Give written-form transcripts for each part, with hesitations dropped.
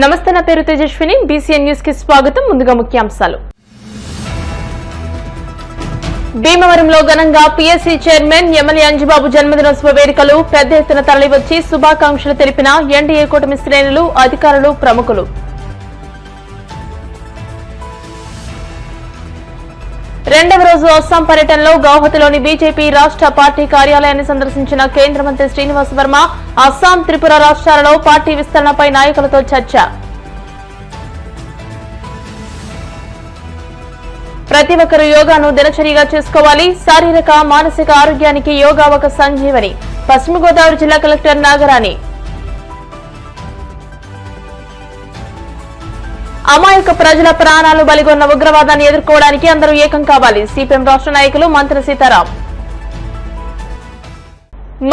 నమస్తే, నా పేరు తేజస్విని. బీసీఎన్ న్యూస్ కి స్వాగతం. ముందుగా ముఖ్యాంశాలు. భీమవరంలో ఘనంగా పీఎస్సీ చైర్మన్ ఎమ్మెల్యే అంజిబాబు జన్మదినోత్సవ వేడుకలు. పెద్ద ఎత్తున తరలివచ్చి శుభాకాంక్షలు తెలిపిన ఎన్డీఏ కూటమి శ్రేణులు, అధికారులు, ప్రముఖులు. రెండవ రోజు అస్సాం పర్యటనలో గౌహతిలోని బీజేపీ రాష్ట్ర పార్టీ కార్యాలయాన్ని సందర్శించిన కేంద్ర మంత్రి శ్రీనివాస్ వర్మ అస్సాం, త్రిపుర రాష్ట్రాలలో పార్టీ విస్తరణపై నాయకులతో చర్చ. ప్రతి ఒక్కరూ యోగాను దినచర్యగా చేసుకోవాలి. శారీరక, మానసిక ఆరోగ్యానికి యోగా ఒక సంజీవని. పశ్చిమ గోదావరి జిల్లా కలెక్టర్ నాగరాణి. అమాయక ప్రజల ప్రాణాలు బలిగొన్న ఉగ్రవాదాన్ని ఎదుర్కోవడానికి అందరూ ఏకం కావాలి. సిపిఎం రాష్ట్ర నాయకులు మంత్రి సీతారాం.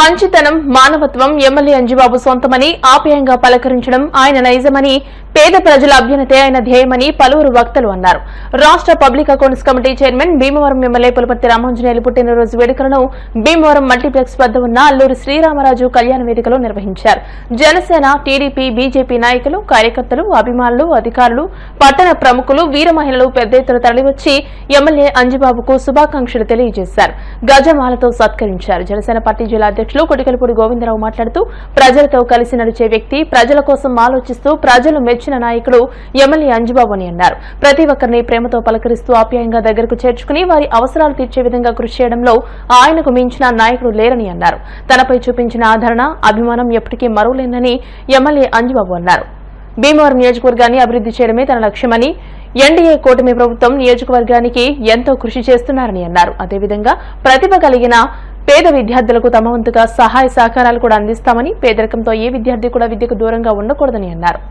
మంచితనం, మానవత్వం ఎమ్మెల్యే అంజిబాబు సొంతమని, ఆప్యాయంగా పలకరించడం ఆయన నైజమని, పేద ప్రజల అభ్యున్నతే ఆయన ధ్యేయమని పలువురు వక్తలు అన్నారు. రాష్ట్ర public accounts committee chairman, Bhimavaram MLA Pulaparthi Ramanjaneyulu పుట్టినరోజు వేడుకలను భీమవరం మల్టీప్లెక్స్ వద్ద ఉన్న అల్లూరి శ్రీరామరాజు కళ్యాణ వేదికలో నిర్వహించారు. జనసేన, టీడీపీ, బీజేపీ నాయకులు, కార్యకర్తలు, అభిమానులు, అధికారులు, పట్టణ ప్రముఖులు, వీర మహిళలు పెద్ద ఎత్తున తరలివచ్చి ఎమ్మెల్యే అంజిబాబుకు శుభాకాంక్షలు తెలియజేశారు. గజమాలతో సత్కరించారు. జనసేన పార్టీ జిల్లా అధ్యక్షులు కొటికలపూడి గోవిందరావు మాట్లాడుతూ, ప్రజలతో కలిసి నడిచే వ్యక్తి, ప్రజల కోసం ఆలోచిస్తూ ప్రజలు మెచ్చిన నాయకుడు ఎమ్మెల్యే అంజిబాబు అని అన్నారు. ప్రతి ఒక్కరిని ప్రేమతో పలకరిస్తూ ఆప్యాయంగా దగ్గరకు చేర్చుకుని వారి అవసరాలు తీర్చే విధంగా కృషి చేయడంలో ఆయనకు మించిన నాయకుడు లేరని అన్నారు. తనపై చూపించిన ఆదరణ, అభిమానం ఎప్పటికీ మరువలేనని ఎమ్మెల్యే అంజిబాబు అన్నారు. భీమవరం నియోజకవర్గాన్ని అభివృద్ధి చేయడమే తన లక్ష్యమని, ఎన్డీఏ కూటమి ప్రభుత్వం నియోజకవర్గానికి ఎంతో కృషి చేస్తున్నారని అన్నారు. అదేవిధంగా ప్రతిభ కలిగిన పేద విద్యార్థులకు తమ వంతుగా సహాయ సహకారాలు కూడా అందిస్తామని, పేదరికంతో ఏ విద్యార్థి కూడా విద్యకు దూరంగా ఉండకూడదని అన్నారు.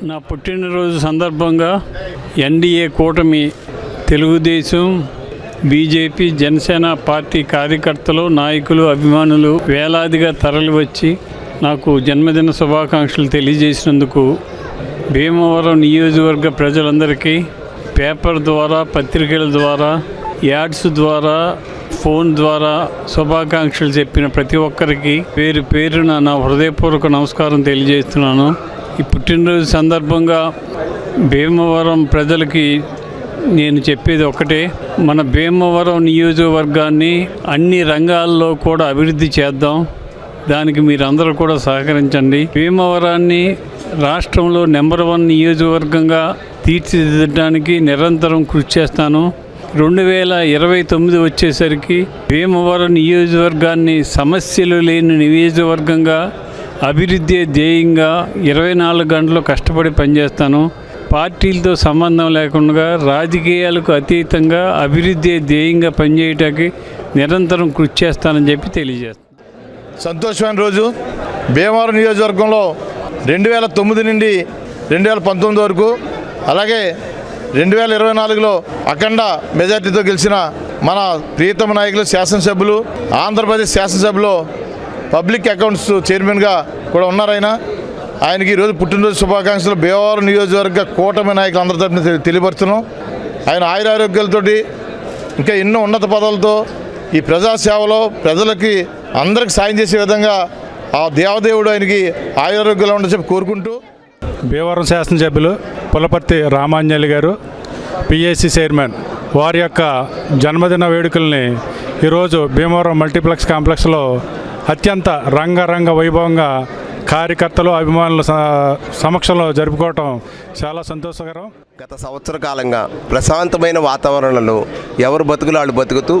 నా పుట్టినరోజు సందర్భంగా ఎన్డీఏ కూటమి తెలుగుదేశం, బీజేపీ, జనసేన పార్టీ కార్యకర్తలు, నాయకులు, అభిమానులు వేలాదిగా తరలివచ్చి నాకు జన్మదిన శుభాకాంక్షలు తెలియజేసినందుకు భీమవరం నియోజకవర్గ ప్రజలందరికీ పేపర్ ద్వారా, పత్రికల ద్వారా, యాడ్స్ ద్వారా, ఫోన్ ద్వారా శుభాకాంక్షలు చెప్పిన ప్రతి ఒక్కరికి పేరు పేరున నా హృదయపూర్వక నమస్కారం తెలియజేస్తున్నాను. ఈ పుట్టినరోజు సందర్భంగా భీమవరం ప్రజలకి నేను చెప్పేది ఒకటే, మన భీమవరం నియోజకవర్గాన్ని అన్ని రంగాల్లో కూడా అభివృద్ధి చేద్దాం. దానికి మీరందరూ కూడా సహకరించండి. భీమవరాన్ని రాష్ట్రంలో నెంబర్ 1 నియోజకవర్గంగా తీర్చిదిద్దడానికి నిరంతరం కృషి చేస్తాను. 2029 వచ్చేసరికి భీమవరం నియోజకవర్గాన్ని సమస్యలు లేని నియోజకవర్గంగా, అభివృద్ధి ధ్యేయంగా 24 గంటలు కష్టపడి పనిచేస్తాను. పార్టీలతో సంబంధం లేకుండా, రాజకీయాలకు అతీతంగా అభివృద్ధి ధ్యేయంగా పనిచేయటానికి నిరంతరం కృషి చేస్తానని చెప్పి తెలియజేస్తాను. సంతోషమైన రోజు. భీమవరం నియోజకవర్గంలో 2009 నుండి 2019 వరకు, అలాగే 2024లో అఖండ మెజార్టీతో గెలిచిన మన ప్రియతమ నాయకులు, శాసనసభ్యులు, ఆంధ్రప్రదేశ్ శాసనసభలో పబ్లిక్ అకౌంట్స్ చైర్మన్గా కూడా ఉన్నారు. ఆయనకి ఈరోజు పుట్టినరోజు శుభాకాంక్షలు భీమవరం నియోజకవర్గ కూటమి నాయకులు అందరి తరఫున తెలియపరుస్తున్నాం. ఆయన ఆయురారోగ్యాలతోటి ఇంకా ఎన్నో ఉన్నత పదవులతో ఈ ప్రజాసేవలో ప్రజలకి అందరికి సాయం చేసే విధంగా ఆ దేవదేవుడు ఆయనకి ఆయురారోగ్యాలు ఉండని చెప్పి కోరుకుంటూ, భీమవరం శాసనసభ్యులు పులపర్తి రామాంజలి గారు, పిఏసి చైర్మన్, వారి యొక్క జన్మదిన వేడుకల్ని ఈరోజు భీమవరం మల్టీప్లెక్స్ కాంప్లెక్స్లో అత్యంత రంగరంగ వైభవంగా కార్యకర్తలు, అభిమానుల సమక్షంలో జరుపుకోవటం చాలా సంతోషకరం. గత సంవత్సర కాలంగా ప్రశాంతమైన వాతావరణంలో ఎవరు బతుకులు వాళ్ళు బతుకుతూ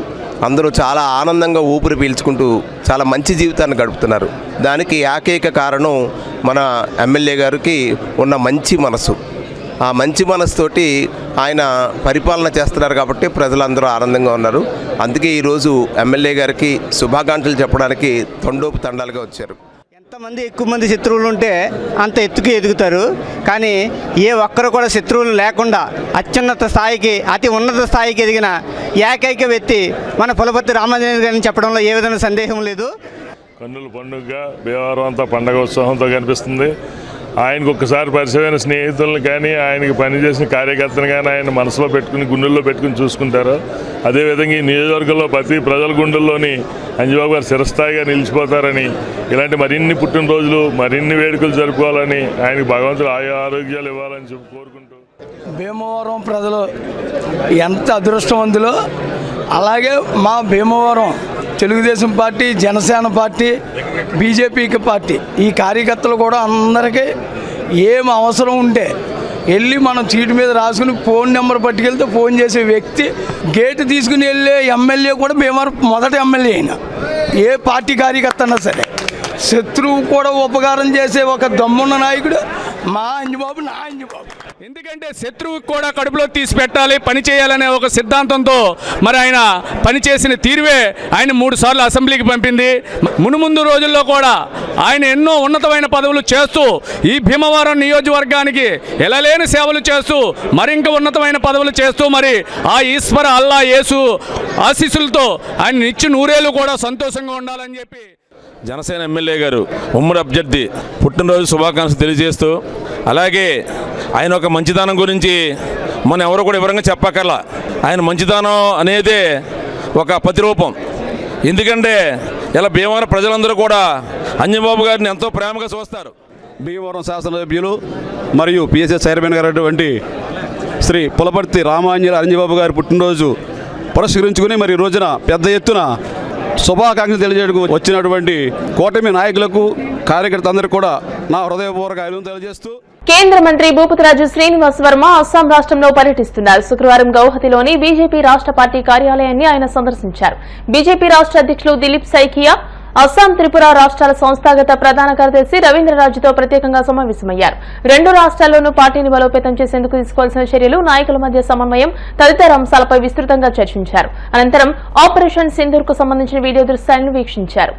అందరూ చాలా ఆనందంగా ఊపిరి పీల్చుకుంటూ చాలా మంచి జీవితాన్ని గడుపుతున్నారు. దానికి ఏకైక కారణం మన ఎమ్మెల్యే గారికి ఉన్న మంచి మనసు. ఆ మంచి మనసుతోటి ఆయన పరిపాలన చేస్తున్నారు కాబట్టి ప్రజలందరూ ఆనందంగా ఉన్నారు. అందుకే ఈరోజు ఎమ్మెల్యే గారికి శుభాకాంక్షలు చెప్పడానికి తండోపు తండాలుగా వచ్చారు. ఎంతమంది ఎక్కువ మంది శత్రువులు ఉంటే అంత ఎత్తుకు ఎదుగుతారు. కానీ ఏ ఒక్కరు కూడా శత్రువులు లేకుండా అత్యున్నత స్థాయికి, అతి ఉన్నత స్థాయికి ఎదిగిన ఏకైక వ్యక్తి మన పులపర్తి రామాంజనేయులు గారిని చెప్పడంలో ఏ విధమైన సందేహం లేదు. కన్నుల పండుగగా భీమవరం అంతా పండగ ఉత్సాహంతో కనిపిస్తుంది. ఆయనకు ఒక్కసారి పరిచయమైన స్నేహితులను కానీ, ఆయనకి పనిచేసిన కార్యకర్తను కానీ ఆయన మనసులో పెట్టుకుని, గుండెల్లో పెట్టుకుని చూసుకుంటారు. అదేవిధంగా ఈ నియోజకవర్గంలో ప్రతి ప్రజల గుండెల్లోని అంజిబాబు గారు చిరస్థాయిగా నిలిచిపోతారని, ఇలాంటి మరిన్ని పుట్టినరోజులు, మరిన్ని వేడుకలు జరుపుకోవాలని, ఆయనకి భగవంతుడు ఆరోగ్యాలు ఇవ్వాలని చెప్పి కోరుకుంటూ, భీమవరం ప్రజలు ఎంత అదృష్టవంతులో, అలాగే మా Bhimavaram Telugu Desam party, Janasena party, BJP party ఈ కార్యకర్తలు కూడా అందరికీ ఏం అవసరం ఉంటే వెళ్ళి మనం చీటు మీద రాసుకుని ఫోన్ నెంబర్ పట్టుకెళ్తే ఫోన్ చేసే వ్యక్తి, గేటు తీసుకుని వెళ్ళే ఎమ్మెల్యే కూడా భీమవరం మొదటి ఎమ్మెల్యే అయినా, ఏ పార్టీ కార్యకర్త అన్నా సరే శత్రువు కూడా ఉపకారం చేసే ఒక దమ్మున్న నాయకుడు మా అంజిబాబు, నా అంజిబాబు. ఎందుకంటే శత్రువుకి కూడా కడుపులో తీసి పెట్టాలి, పని చేయాలనే ఒక సిద్ధాంతంతో మరి ఆయన పనిచేసిన తీరువే ఆయన 3 సార్లు అసెంబ్లీకి పంపింది. మునుముందు రోజుల్లో కూడా ఆయన ఎన్నో ఉన్నతమైన పదవులు చేస్తూ ఈ భీమవరం నియోజకవర్గానికి ఎలలేని సేవలు చేస్తూ మరింక ఉన్నతమైన పదవులు చేస్తూ మరి ఆ ఈశ్వర అల్లా యేసు ఆశీస్సులతో ఆయన నిత్య నూరేళ్ళు కూడా సంతోషంగా ఉండాలని చెప్పి జనసేన ఎమ్మెల్యే గారు ఉమ్మడి అభ్యర్థి పుట్టినరోజు శుభాకాంక్షలు తెలియజేస్తూ, అలాగే ఆయన ఒక మంచితనం గురించి మనం ఎవరు కూడా వివరంగా చెప్పక్కర్లా. ఆయన మంచితనం అనేదే ఒక ప్రతిరూపం. ఎందుకంటే ఇలా భీమవరం ప్రజలందరూ కూడా అంజబాబు గారిని ఎంతో ప్రేమగా చూస్తారు. భీమవరం శాసనసభ్యులు మరియు పిఎస్ఎస్ చైర్మన్ గారు అటువంటి శ్రీ పులపర్తి రామాంజలి అంజబాబు గారి పుట్టినరోజు పురస్కరించుకుని మరి రోజున పెద్ద ఎత్తున శుభాకాంక్షలు తెలియజేయడానికి వచ్చినటువంటి కూటమి నాయకులకు, కార్యకర్తలందరికీ కూడా నా హృదయపూర్వక అభినందనలు తెలియజేస్తూ, కేంద్ర మంత్రి భూపతిరాజు శ్రీనివాస్ వర్మ అస్సాం రాష్ట్రంలో పర్యటిస్తున్నారు. శుక్రవారం గౌహతిలోని బీజేపీ రాష్ట్ర పార్టీ కార్యాలయాన్ని ఆయన సందర్శించారు. బీజేపీ రాష్ట్ర అధ్యక్షులు దిలీప్ సైకియా, అస్సాం, త్రిపుర రాష్ట్రాల సంస్థాగత ప్రధాన కార్యదర్శి రవీంద్రరాజుతో ప్రత్యేకంగా సమావేశమయ్యారు. 2 రాష్ట్రాల్లోనూ పార్టీని బలోపేతం చేసేందుకు తీసుకోవాల్సిన చర్యలు, నాయకుల మధ్య సమన్వయం తదితర అంశాలపై విస్తృతంగా చర్చించారు. అనంతరం ఆపరేషన్ సింధూర్ కు సంబంధించిన వీడియో దృశ్యాలను వీక్షించారు.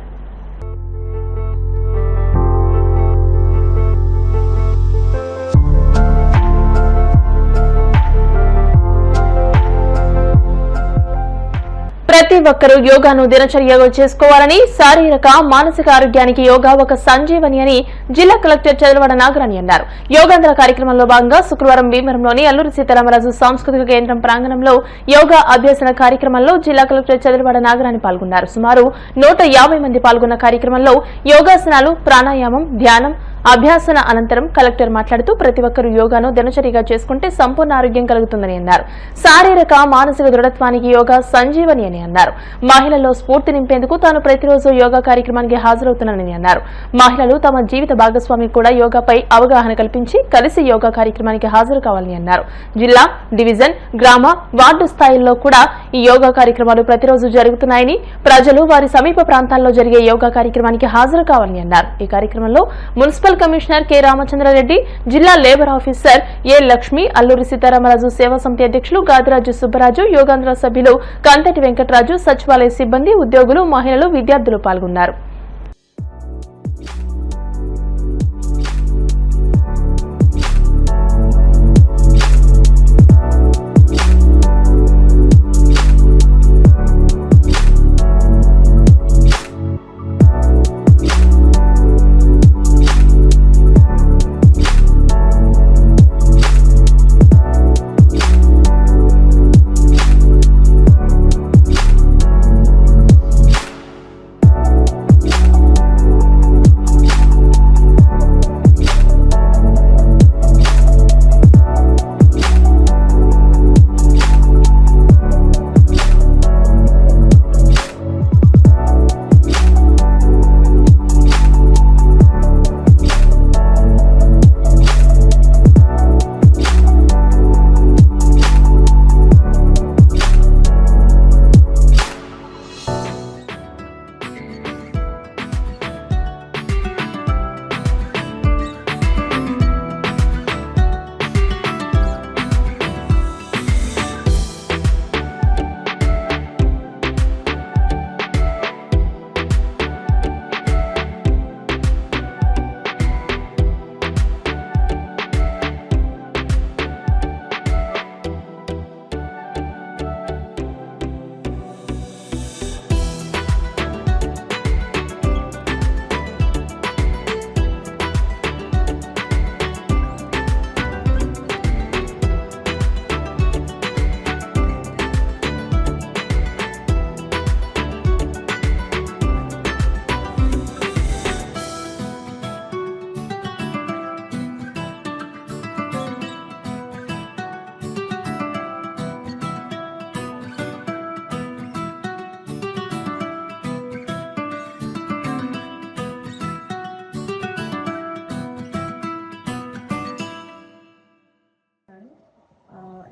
ప్రతి ఒక్కరూ యోగాను దినచర్యగా చేసుకోవాలని, శారీరక మానసిక ఆరోగ్యానికి యోగా ఒక సంజీవని అని జిల్లా కలెక్టర్ చదలవాడ నాగరాణి అన్నారు. యోగాంధ్ర కార్యక్రమంలో భాగంగా శుక్రవారం భీమవరంలోని అల్లూరి సీతారామరాజు సాంస్కృతిక కేంద్రం ప్రాంగణంలో యోగా అభ్యసన కార్యక్రమంలో జిల్లా కలెక్టర్ చదలవాడ నాగరాణి పాల్గొన్నారు. సుమారు 150 మంది పాల్గొన్న కార్యక్రమంలో యోగాసనాలు, ప్రాణాయామం, ధ్యానం అభ్యాసన అనంతరం కలెక్టర్ మాట్లాడుతూ ప్రతి ఒక్కరూ యోగాను దినచర్యగా చేసుకుంటే సంపూర్ణ ఆరోగ్యం కలుగుతుందని అన్నారు. శారీరక మానసిక దృఢత్వానికి యోగా సంజీవని అని అన్నారు. మహిళల్లో స్ఫూర్తి నింపేందుకు తాను ప్రతిరోజు యోగా కార్యక్రమానికి హాజరవుతున్నానని అన్నారు. మహిళలు తమ జీవిత భాగస్వామికి కూడా యోగాపై అవగాహన కల్పించి కలిసి యోగా కార్యక్రమానికి హాజరు కావాలని అన్నారు. జిల్లా, డివిజన్, గ్రామ, వార్డు స్థాయిల్లో కూడా ఈ యోగా కార్యక్రమాలు ప్రతిరోజు జరుగుతున్నాయని, ప్రజలు వారి సమీప ప్రాంతాల్లో జరిగే యోగా కార్యక్రమానికి హాజరు కావాలని అన్నారు. ఈ కార్యక్రమంలో మున్సిపల్ కమిషనర్ కె రామచంద్రారెడ్డి, జిల్లా లేబర్ ఆఫీసర్ ఏ లక్ష్మి, అల్లూరి సీతారామరాజు సేవా సమితి అధ్యక్షులు గాదిరాజు సుబ్బరాజు, యోగాంధ్ర సభ్యులు కంతటి వెంకటరాజు, సచివాలయ సిబ్బంది, ఉద్యోగులు, మహిళలు, విద్యార్థులు పాల్గొన్నారు.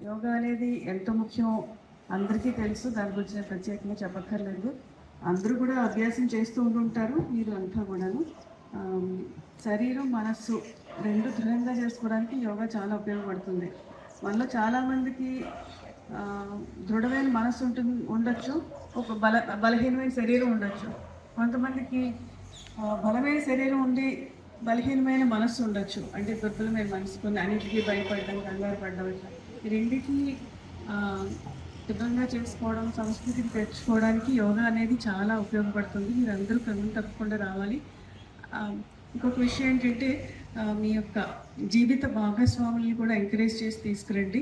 యోగా అనేది ఎంతో ముఖ్యం అందరికీ తెలుసు. దాని గురించి నేను ప్రత్యేకంగా చెప్పక్కర్లేదు. అందరూ కూడా అభ్యాసం చేస్తూ ఉంటుంటారు. మీరు అంతా కూడాను శరీరం, మనస్సు రెండు దృఢంగా చేసుకోవడానికి యోగా చాలా ఉపయోగపడుతుంది. మనలో చాలామందికి దృఢమైన మనస్సు ఉండొచ్చు, ఒక బలహీనమైన శరీరం ఉండొచ్చు. కొంతమందికి బలమైన శరీరం ఉండి బలహీనమైన మనస్సు ఉండొచ్చు. అంటే దుర్బలమైన మనసు, కొన్ని అన్నింటికీ భయపడడం, కంగారు పడడం, ఈ రెండింటికి దృఢంగా చేసుకోవడం, సంస్కృతిని తెచ్చుకోవడానికి యోగా అనేది చాలా ఉపయోగపడుతుంది. మీరు అందరూ క్రమం తప్పకుండా రావాలి. ఇంకొక విషయం ఏంటంటే మీ యొక్క జీవిత భాగస్వాముల్ని కూడా ఎంకరేజ్ చేసి తీసుకురండి.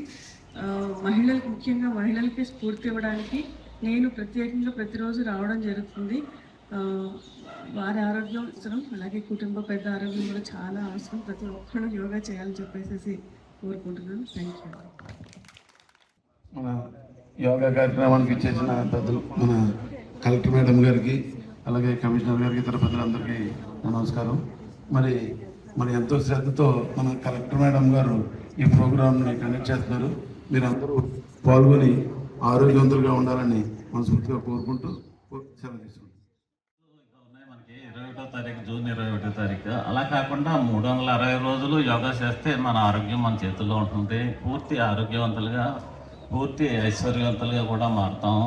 మహిళలకు, ముఖ్యంగా మహిళలకి స్ఫూర్తి ఇవ్వడానికి నేను ప్రత్యేకంగా ప్రతిరోజు రావడం జరుగుతుంది. వారి ఆరోగ్యం అవసరం, అలాగే కుటుంబ పెద్ద ఆరోగ్యం కూడా చాలా అవసరం. ప్రతి ఒక్కరు యోగా చేయాలని చెప్పేసి కోరుకుంటున్నాను. Thank you. మన యోగా కార్యక్రమానికి ఇచ్చేసిన పెద్దలు, మన కలెక్టర్ మేడం గారికి, అలాగే కమిషనర్ గారికి, ఇతర పెద్దలందరికీ నమస్కారం. మరి ఎంతో శ్రద్ధతో మన కలెక్టర్ మేడం గారు ఈ ప్రోగ్రామ్ని కండక్ట్ చేస్తున్నారు. మీరందరూ పాల్గొని ఆరోగ్యవంతులుగా ఉండాలని మనస్ఫూర్తిగా కోరుకుంటూ సెలవు తీసుకుంటాం. మనకి 21వ తారీఖు, జూన్ 21వ తారీఖు, అలా కాకుండా 360 రోజులు యోగా చేస్తే మన ఆరోగ్యం మన చేతుల్లో ఉంటుంది. పూర్తి ఆరోగ్యవంతులుగా, పూర్తి ఐశ్వర్యవంతులుగా కూడా మారుతాం.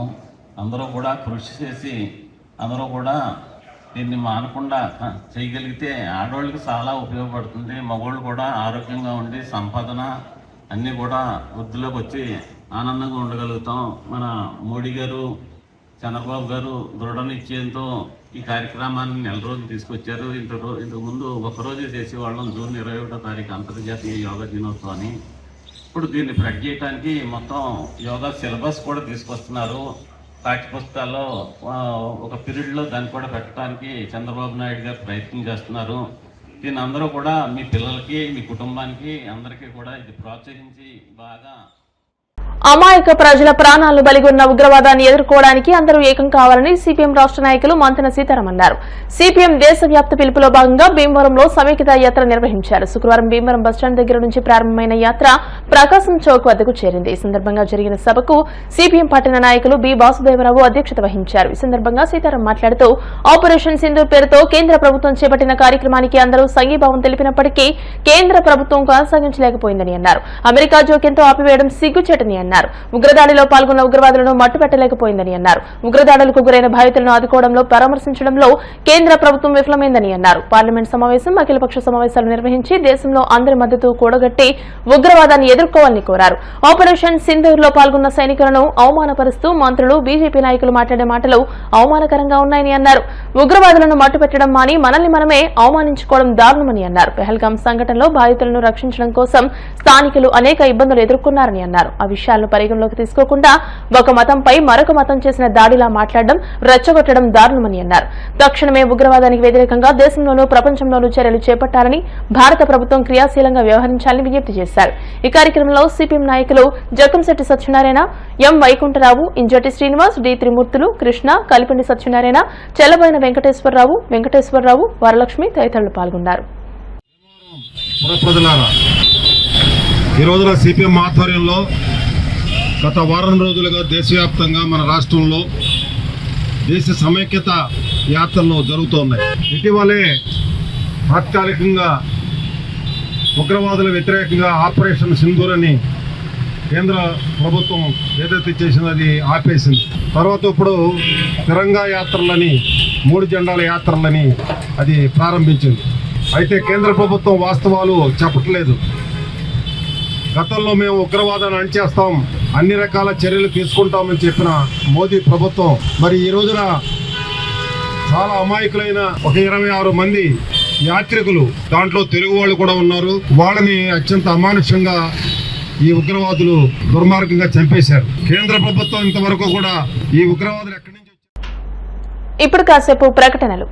అందరూ కూడా కృషి చేసి అందరూ కూడా దీన్ని మానకుండా చేయగలిగితే ఆడవాళ్ళకి చాలా ఉపయోగపడుతుంది. మగవాళ్ళు కూడా ఆరోగ్యంగా ఉండి సంపాదన అన్నీ కూడా వృద్ధిలోకి వచ్చి ఆనందంగా ఉండగలుగుతాం. మన మోడీ గారు చంద్రబాబు గారు దృఢ నిశ్చయంతో ఈ కార్యక్రమాన్ని నెల రోజులు తీసుకొచ్చారు. ఇంతకు ముందు ఒకరోజు చేసేవాళ్ళం. జూన్ 21వ తారీఖు అంతర్జాతీయ యోగా దినోత్సవాన్ని. ఇప్పుడు దీన్ని స్ప్రెడ్ చేయడానికి మొత్తం యోగా సిలబస్ కూడా తీసుకొస్తున్నారు. పాఠ్యపుస్తకాల్లో ఒక పీరియడ్లో దాన్ని కూడా పెట్టడానికి చంద్రబాబు నాయుడు గారు ప్రయత్నం చేస్తున్నారు. దీన్ని అందరూ కూడా మీ పిల్లలకి, మీ కుటుంబానికి అందరికీ కూడా ఇది ప్రోత్సహించి బాగా అమాయక ప్రజల ప్రాణాలు బలిగొన్న ఉగ్రవాదాన్ని ఎదుర్కోవడానికి అందరూ ఏకం కావాలని సిపిఎం రాష్ట్ర నాయకులు మంతెన సీతారాం అన్నారు. సిపిఎం దేశవ్యాప్త పిలుపులో భాగంగా భీమవరంలో సమైక్యత యాత్ర నిర్వహించారు. శుక్రవారం భీమవరం బస్టాండ్ దగ్గర నుంచి ప్రారంభమైన యాత్ర ప్రకాశం చౌక్ వద్దకు చేరింది. ఈ సందర్భంగా జరిగిన సభకు సిపిఎం పట్టణ నాయకులు బి వాసుదేవరావు అధ్యక్షత వహించారు. ఈ సందర్భంగా సీతారాం మాట్లాడుతూ ఆపరేషన్ సింధూర్ పేరుతో కేంద్ర ప్రభుత్వం చేపట్టిన కార్యక్రమానికి అందరూ సంఘీభావం తెలిపినప్పటికీ కేంద్ర ప్రభుత్వం కొనసాగించలేకపోయిందని అన్నారు. అమెరికా జోక్యంతో ఆపివేయడం సిగ్గుచేటని అన్నారు. ఉగ్రదాడిలో పాల్గొన్న ఉగ్రవాదులను మట్టుపెట్టలేకపోయిందని అన్నారు. ఉగ్రదాడులకు గురైన బాధితులను ఆదుకోవడంలో పరామర్శించడంలో కేంద్ర ప్రభుత్వం విఫలమైందని అన్నారు. పార్లమెంట్ సమావేశం, అఖిలపక్ష సమావేశాలు నిర్వహించి దేశంలో అందరి మద్దతు కూడగట్టి ఉగ్రవాదాన్ని ఎదుర్కోవాలని కోరారు. ఆపరేషన్ సింధూర్ లో పాల్గొన్న సైనికులను అవమానపరుస్తూ మంత్రులు, బీజేపీ నాయకులు మాట్లాడే మాటలు అవమానకరంగా ఉన్నాయని అన్నారు. ఉగ్రవాదులను మట్టుపెట్టడం మాని మనల్ని మనమే అవమానించుకోవడం దారుణమని అన్నారు. పెహల్గాం సంఘటనలో బాధితులను రక్షించడం కోసం స్థానికులు అనేక ఇబ్బందులు ఎదుర్కొన్నారని అన్నారు. ఆ విషయాలను పరిగణలోకి తీసుకోకుండా ఒక మతంపై మరొక మతం చేసిన దాడిలా మాట్లాడడం, రెచ్చగొట్టడం దారుణమని అన్నారు. తక్షణమే ఉగ్రవాదానికి వ్యతిరేకంగా దేశంలోనూ ప్రపంచంలోనూ చర్యలు చేపట్టాలని, భారత ప్రభుత్వం క్రియాశీలంగా వ్యవహరించాలని విజ్ఞప్తి చేశారు. ఈ కార్యక్రమంలో సిపిఎం నాయకులు జక్కంశెట్టి సత్యనారాయణ, ఎం వైకుంఠరావు, ఇంజటి శ్రీనివాస్, డి త్రిమూర్తులు, కృష్ణ, కలిపిండి సత్యనారాయణ, చెల్లబోయిన వెంకటేశ్వరరావు, వరలక్ష్మి తదితరులు పాల్గొన్నారు. ఈ రోజున సిపిఎం ఆధ్వర్యంలో గత వారం రోజులుగా దేశవ్యాప్తంగా మన రాష్ట్రంలో దేశ సమైక్యత యాత్రలు జరుగుతున్నాయి. ఇటీవలే తాత్కాలికంగా ఉగ్రవాదుల వ్యతిరేకంగా ఆపరేషన్ సింధూర్ అని కేంద్ర ప్రభుత్వం ఏదైతే చేసిందో అది ఆపేసింది. తర్వాత ఇప్పుడు తిరంగా యాత్రలని, 3 జెండాల యాత్రలని అది ప్రారంభించింది. అయితే కేంద్ర ప్రభుత్వం వాస్తవాలు చెప్పట్లేదు. గతంలో మేము ఉగ్రవాదాన్ని అణిచేస్తాం, అన్ని రకాల చర్యలు తీసుకుంటామని చెప్పిన మోదీ ప్రభుత్వం మరి ఈ రోజున చాలా అమాయకులైన ఒక 26 మంది యాత్రికులు, దాంట్లో తెలుగు వాళ్ళు కూడా ఉన్నారు, వాళ్ళని అత్యంత అమానుషంగా ఈ ఉగ్రవాదులు దుర్మార్గంగా చంపేశారు. కేంద్ర ప్రభుత్వం ఇంతవరకు కూడా ఈ ఉగ్రవాదులు ఎక్కడి నుంచి ఇప్పుడు కాసేపు ప్రకటనలు.